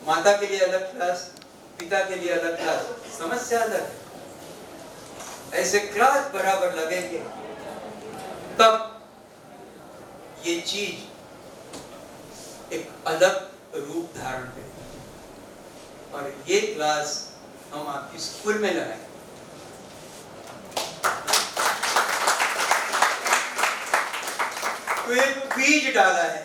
माता के लिए अलग क्लास, पिता के लिए अलग क्लास, समस्या अलग है। ऐसे क्लास बराबर लगेंगे तब ये चीज एक अलग रूप धारण करेगी। और ये क्लास हम आपकी स्कूल में लगाएंगे। तो एक बीज डाला है,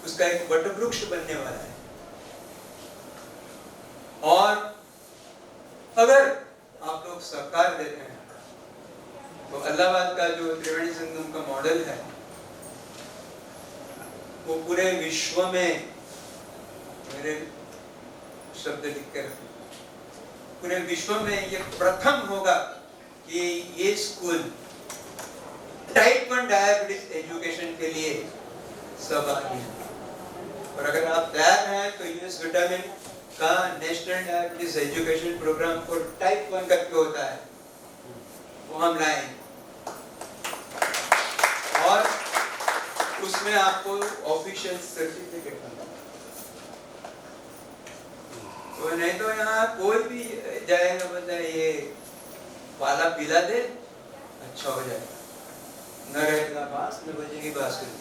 उसका एक वटवृक्ष बनने वाला है। और अगर आप लोग सहकार देते हैं तो इलाहाबाद का जो त्रिवेणी संगम का मॉडल है वो पूरे विश्व में, मेरे शब्द लिख कर, पूरे विश्व में ये प्रथम होगा कि ये स्कूल टाइप 1 डायबिटीज एजुकेशन के लिए सब आगे हैं। और अगर आप तैयार हैं तो यूएस विटामिन का नेशनल डायबिटीज एजुकेशन प्रोग्राम को टाइप 1 करके होता है, वो हम लाएंगे। और उसमें आपको ऑफिशियल सर्टिफिकेट मिलेगा। तो नहीं तो यहाँ कोई भी जाएगा, बोलता है ये वाला पिला दे अच्छा हो जाएगा, न रहेगा बांस न बजेगी बांसुरी,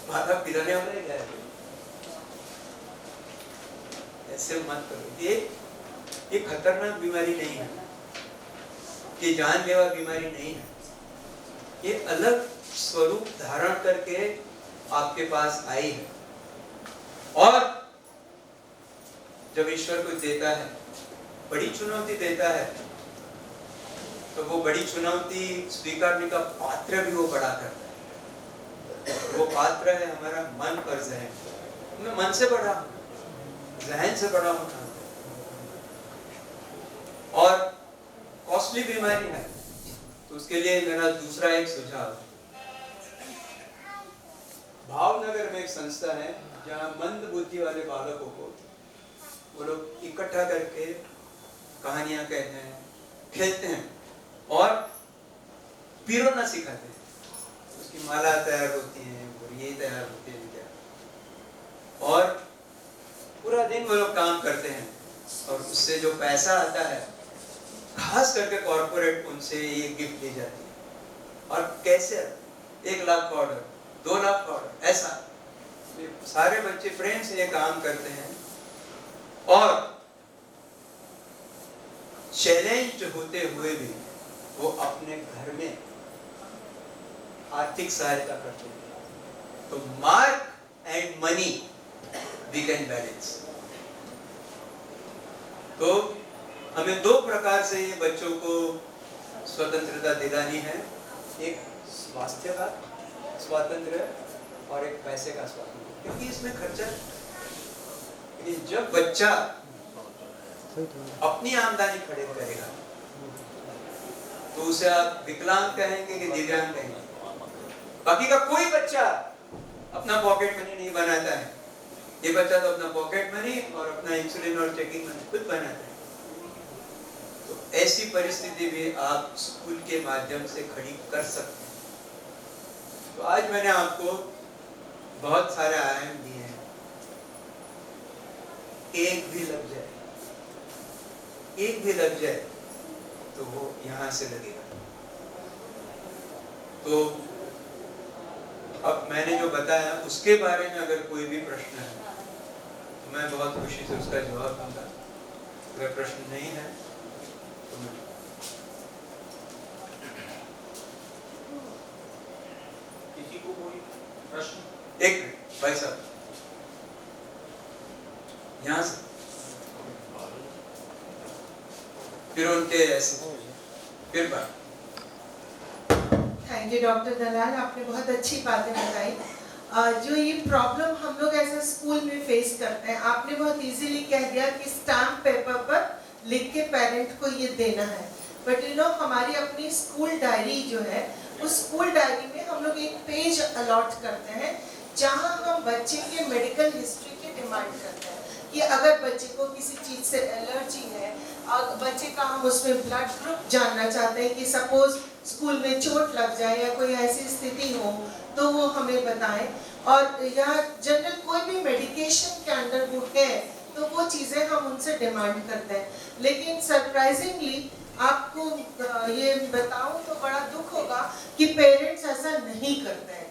वाला पिलाने वाला ही जाएगा। ऐसे मत करो। ये खतरनाक बीमारी नहीं है, ये जानलेवा बीमारी नहीं है। ये अलग स्वरूप धारण करके आपके पास आई है। और जब ईश्वर कुछ देता है, बड़ी चुनौती देता है, तो वो बड़ी चुनौती स्वीकारने का पात्र भी वो बड़ा करता है। वो पात्र है हमारा मन और जहन। मैं मन से बड़ा हूं, जहन से बड़ा होना। और कॉस्टली बीमारी है, तो उसके लिए मेरा दूसरा एक सुझाव है। भावनगर में एक संस्था है जहाँ मंद बुद्धि वाले बालकों को वो लोग इकट्ठा करके कहानियां कहते हैं, खेलते हैं और पिरोना सिखाते हैं। उसकी माला तैयार होती है और ये तैयार होते हैं क्या, और पूरा दिन वो लोग काम करते हैं। और उससे जो पैसा आता है, खास करके कॉर्पोरेट उनसे ये गिफ्ट दी जाती है। और कैसे 1 लाख का ऑर्डर, 2 लाख का ऑर्डर, ऐसा सारे बच्चे प्रेम से ये काम करते हैं। और चैलेंज होते हुए भी वो अपने घर में आर्थिक सहायता करते हैं। तो mark and money we can balance. तो हमें 2 प्रकार से ये बच्चों को स्वतंत्रता दिलानी है। एक स्वास्थ्य का स्वातंत्र्य और एक पैसे का स्वातंत्र्य, क्योंकि इसमें खर्चा। जब बच्चा अपनी आमदनी खड़े करेगा तो उसे आप विकलांग कहेंगे कि दिव्यांग कहेंगे। बाकी का कोई बच्चा अपना पॉकेट मनी नहीं बनाता है। ये बच्चा तो अपना पॉकेट मनी और अपना इंसुलिन और चेकिंग मनी खुद बनाता है। तो ऐसी परिस्थिति भी आप स्कूल के माध्यम से खड़ी कर सकते हैं। तो आज मैंने आपको बहुत सारे आयाम दिए हैं। एक भी लग जाए, एक भी लग जाए तो वो यहां से लगेगा। तो अब मैंने जो बताया उसके बारे में अगर कोई भी प्रश्न है तो मैं बहुत खुशी से उसका जवाब दूंगा। अगर प्रश्न नहीं है तो मैं किसी को कोई प्रश्न? एक मिनट भाई साहब, यहाँ से फिर उनके ऐसे फिर बात। थैंक यू डॉक्टर दलाल, आपने बहुत अच्छी बातें बताई। जो ये प्रॉब्लम हम लोग ऐसे स्कूल में फेस करते हैं, आपने बहुत इजीली कह दिया कि स्टैम्प पेपर पर लिख के पेरेंट को ये देना है। बट यू नो हमारी अपनी स्कूल डायरी जो है, उस स्कूल डायरी में हम लोग एक पेज अलॉट करते हैं जहां हम बच्चे के मेडिकल हिस्ट्री की डिमांड करते हैं कि अगर बच्चे को किसी चीज़ से एलर्जी है और बच्चे का हम उसमें ब्लड ग्रुप जानना चाहते हैं कि सपोज स्कूल में चोट लग जाए या कोई ऐसी स्थिति हो तो वो हमें बताएं। और या जनरल कोई भी मेडिकेशन के अंडरवुड है तो वो चीज़ें हम उनसे डिमांड करते हैं। लेकिन सरप्राइजिंगली आपको ये बताऊं तो बड़ा दुख होगा कि पेरेंट्स ऐसा नहीं करते हैं।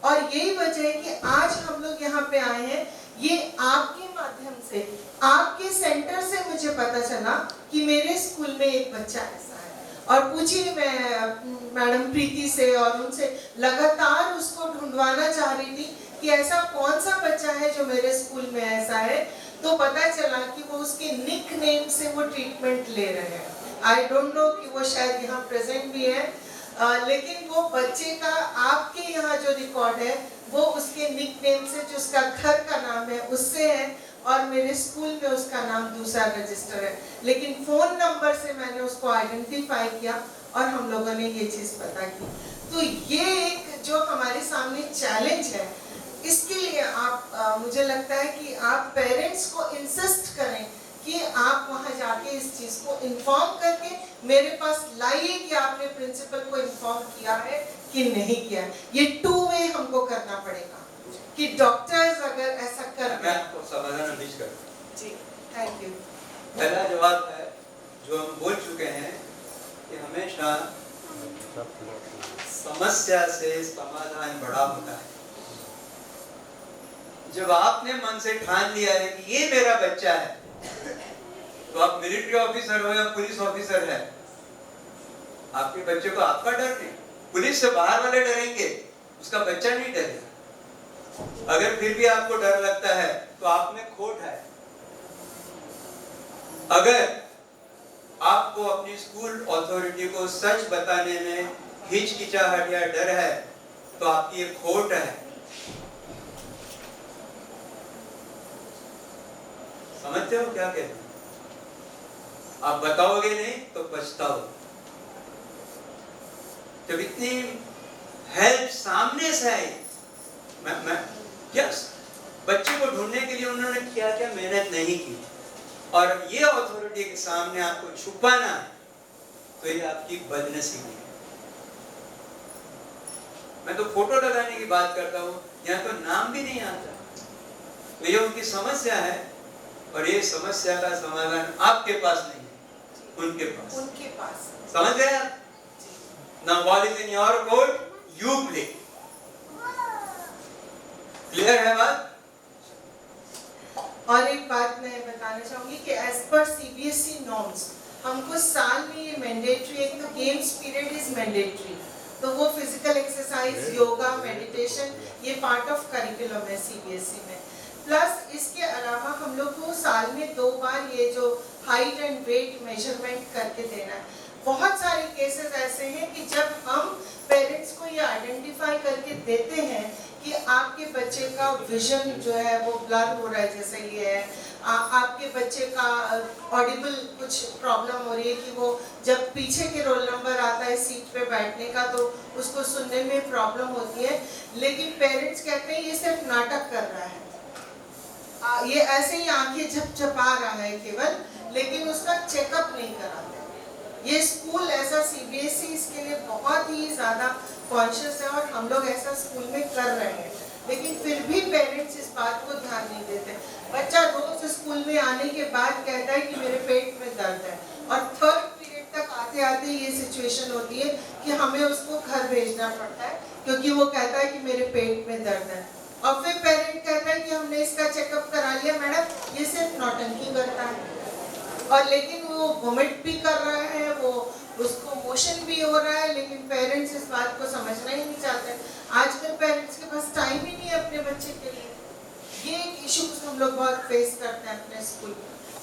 और यही वजह है कि आज हम लोग यहाँ पे आए हैं। ये आपके माध्यम से, आपके सेंटर से मुझे पता चला कि मेरे स्कूल में एक बच्चा ऐसा है। और पूछिए, मैं मैडम प्रीति से और उनसे लगातार उसको ढूंढवाना चाह रही थी कि ऐसा कौन सा बच्चा है जो मेरे स्कूल में ऐसा है। तो पता चला कि वो उसके निक नेम से वो ट्रीटमेंट ले रहे हैं। आई डोंट नो कि वो शायद यहाँ प्रेजेंट भी है, लेकिन वो बच्चे का आपके यहाँ जो रिकॉर्ड है वो उसके निक नेम से, जो उसका घर का नाम है उससे है, और मेरे स्कूल में उसका नाम दूसरा रजिस्टर है। लेकिन फ़ोन नंबर से मैंने उसको आइडेंटिफाई किया और हम लोगों ने ये चीज़ पता की। तो ये एक जो हमारे सामने चैलेंज है, इसके लिए आप मुझे लगता है कि आप पेरेंट्स को इंसिस्ट करें कि आप वहाँ जाके इस चीज़ को इन्फॉर्म करके मेरे पास लाइए कि आपने प्रिंसिपल को इन्फॉर्म किया है कि नहीं किया है। ये टू वे हमको करना पड़ेगा कि डॉक्टर्स अगर ऐसा कर। मैं आपको समाधान अभी कर जी, थैंक यू। पहला जवाब है जो हम बोल चुके हैं कि हमेशा समस्या से समाधान बड़ा होता है। जब आपने मन से ठान लिया है कि ये मेरा बच्चा है, तो आप मिलिट्री ऑफिसर हो या पुलिस ऑफिसर है, आपके बच्चे को आपका डर नहीं, पुलिस से बाहर वाले डरेंगे, उसका बच्चा नहीं डरेगा। अगर फिर भी आपको डर लगता है तो आप में खोट है। अगर आपको अपनी स्कूल अथॉरिटी को सच बताने में हिचकिचाहट या डर है तो आपकी ये खोट है। समझते हो क्या कहते हैं? आप बताओगे नहीं तो पछताओ। जब इतनी हेल्प सामने से आई, मैं यस, बच्चे को ढूंढने के लिए उन्होंने क्या क्या मेहनत नहीं की, और ये अथॉरिटी के सामने आपको छुपाना है, तो ये आपकी बदनसीबी है। मैं तो फोटो लगाने की बात करता हूँ, यहाँ तो नाम भी नहीं आता। तो ये उनकी समस्या है, और ये समस्या का समाधान आपके पास नहीं है, उनके पास। समझ गए आप? Now ball is in your court, you play. Clear है बात? और एक बात मैं बताना चाहूंगी कि एज पर सीबीएसई नॉर्म्स हमको साल में ये मैंडेटरी, एक तो गेम्स पीरियड इज मैंडेटरी, तो वो फिजिकल एक्सरसाइज, योगा, मेडिटेशन, ये पार्ट ऑफ करिकुलम है सीबीएसई में। प्लस इसके अलावा हम लोग को साल में 2 बार ये जो हाइट एंड वेट मेजरमेंट करके देना है। बहुत सारे केसेस ऐसे हैं कि जब हम पेरेंट्स को ये आइडेंटिफाई करके देते हैं कि आपके बच्चे का विजन जो है वो ब्लर हो रहा है, जैसे ये है, आपके बच्चे का ऑडिबल कुछ प्रॉब्लम हो रही है कि वो जब पीछे के रोल नंबर आता है सीट पे बैठने का तो उसको सुनने में प्रॉब्लम होती है, लेकिन पेरेंट्स कहते हैं ये सिर्फ नाटक कर रहा है, ये ऐसे ही आंखें झपझपा रहा है केवल, लेकिन उसका चेकअप नहीं कराते। ये स्कूल ऐसा सीबीएसई इसके लिए बहुत ही ज़्यादा कॉन्शियस है, और हम लोग ऐसा स्कूल में कर रहे हैं, लेकिन फिर भी पेरेंट्स इस बात को ध्यान नहीं देते। बच्चा रोज स्कूल में आने के बाद कहता है कि मेरे पेट में दर्द है, और 3rd पीरियड तक आते आते ये सिचुएशन होती है कि हमें उसको घर भेजना पड़ता है क्योंकि वो कहता है कि मेरे पेट में दर्द है। और फिर पेरेंट कहता है कि हमने इसका चेकअप करा लिया मैडम, ये सिर्फ नौटंकी करता है, और लेकिन वो वोमिट भी कर रहा है, वो उसको मोशन भी हो रहा है, लेकिन पेरेंट्स इस बात को समझना ही नहीं चाहते। आजकल पेरेंट्स के पास टाइम ही नहीं है अपने बच्चे के लिए। ये एक इशू हम लोग बहुत फेस करते हैं अपने स्कूल।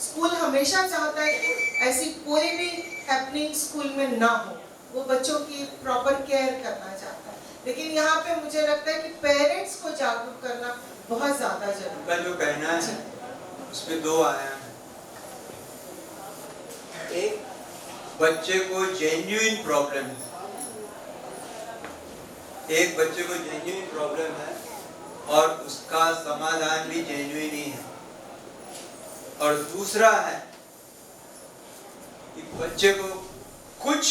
स्कूल हमेशा चाहता है कि ऐसी कोई भी हैपनिंग स्कूल में ना हो, वो बच्चों की प्रॉपर केयर करना चाहता है, लेकिन यहाँ पे मुझे लगता है कि पेरेंट्स को जागरूक करना बहुत ज़्यादा जरूरी है। जो कहना है उसमें 2 आयाम है। एक, बच्चे को जेन्युइन प्रॉब्लम है, एक बच्चे को जेन्युइन प्रॉब्लम है और उसका समाधान भी जेन्युइन ही है, और दूसरा है कि बच्चे को कुछ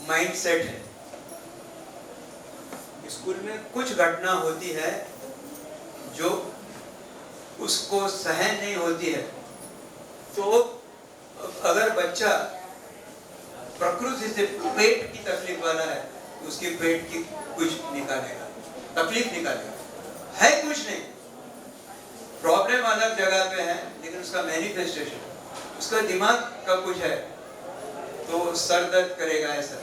माइंडसेट है स्कूल में कुछ घटना होती है जो उसको सहन नहीं होती है, तो अगर बच्चा प्रकृति से पेट की तकलीफ वाला है, उसकी पेट की कुछ निकालेगा, तकलीफ निकालेगा, है कुछ नहीं, प्रॉब्लम अलग जगह पे है, लेकिन उसका मैनिफेस्टेशन, उसका दिमाग का कुछ है, तो सर दर्द करेगा ऐसा,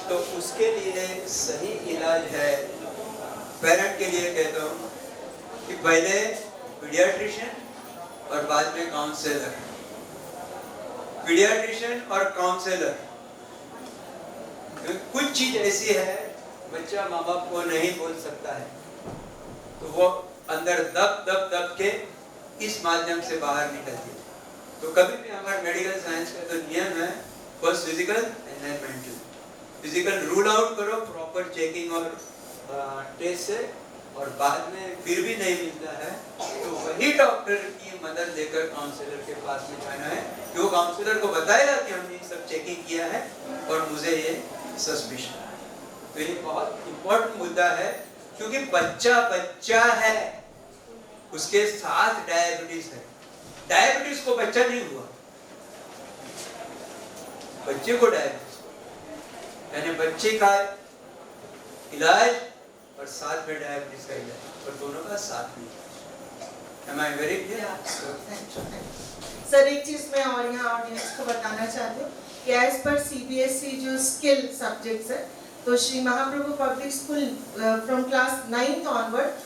तो उसके लिए सही इलाज है। पेरेंट के लिए कहता हूँ कि पहले पीडियाट्रिशियन और बाद में काउंसलर। पीडियाट्रिशियन और काउंसलर, कुछ चीज ऐसी है बच्चा माँ बाप को नहीं बोल सकता है, तो वो अंदर दब के इस माध्यम से बाहर निकलती है। तो कभी भी हमारे मेडिकल साइंस का तो नियम है, first physical and then mental. Physical rule out करो प्रॉपर चेकिंग और टेस्ट से, और बाद में फिर भी नहीं मिलता है तो वही डॉक्टर की मदद लेकर काउंसलर के पास में जाना है, कि वो काउंसलर को बताएगा कि हमने ये सब चेकिंग किया है और मुझे ये सस्पिशन है। तो ये बहुत इम्पोर्टेंट मुद्दा है, क्योंकि बच्चा है, उसके साथ डायबिटीज है। डायबिटीज को बच्चा नहीं हुआ, बच्चे को डायबिटीज, यानी बच्चे का इलाज और साथ में डायबिटीज का इलाज, और दोनों का साथ में। Am I very clear? Sir एक चीज मैं और यहाँ ऑडियंस को बताना चाहती हूँ कि एज पर CBSE जो स्किल सब्जेक्ट्स है, तो Shri Mahaprabhu public school from class 9th onward